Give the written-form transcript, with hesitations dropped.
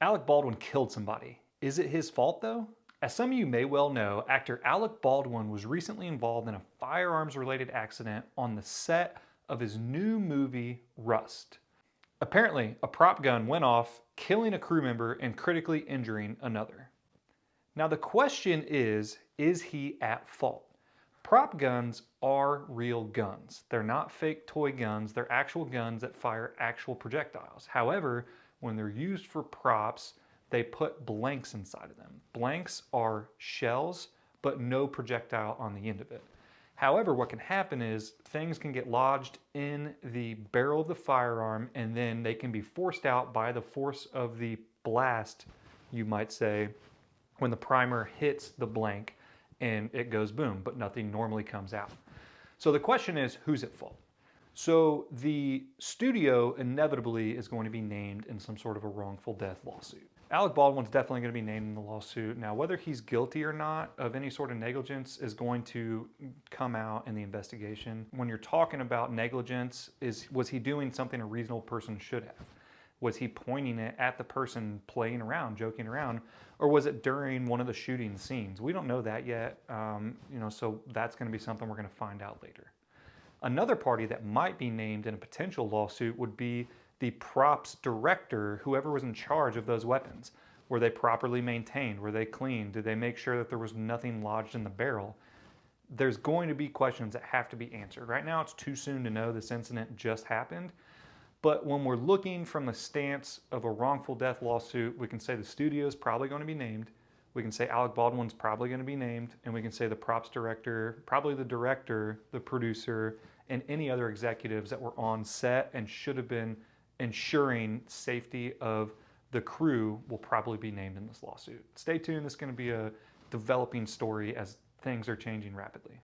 Alec Baldwin killed somebody. Is it his fault though? As some of you may well know, actor Alec Baldwin was recently involved in a firearms-related accident on the set of his new movie, Rust. Apparently, a prop gun went off, killing a crew member and critically injuring another. Now the question is he at fault? Prop guns are real guns. They're not fake toy guns, they're actual guns that fire actual projectiles. However, when they're used for props, they put blanks inside of them. Blanks are shells, but no projectile on the end of it. However, what can happen is things can get lodged in the barrel of the firearm and then they can be forced out by the force of the blast, you might say, when the primer hits the blank and it goes boom, but nothing normally comes out. So the question is, who's at fault? So the studio inevitably is going to be named in some sort of a wrongful death lawsuit. Alec Baldwin's definitely going to be named in the lawsuit. Now, whether he's guilty or not of any sort of negligence is going to come out in the investigation. When you're talking about negligence, was he doing something a reasonable person should have? Was he pointing it at the person playing around, joking around, or was it during one of the shooting scenes? We don't know that yet, so that's going to be something we're going to find out later. Another party that might be named in a potential lawsuit would be the props director, whoever was in charge of those weapons. Were they properly maintained? Were they clean? Did they make sure that there was nothing lodged in the barrel? There's going to be questions that have to be answered. Right now, it's too soon to know this incident just happened. But when we're looking from the stance of a wrongful death lawsuit, we can say the studio is probably going to be named. We can say Alec Baldwin's probably going to be named. And we can say the props director, probably the director, the producer, and any other executives that were on set and should have been ensuring safety of the crew will probably be named in this lawsuit. Stay tuned. This is going to be a developing story as things are changing rapidly.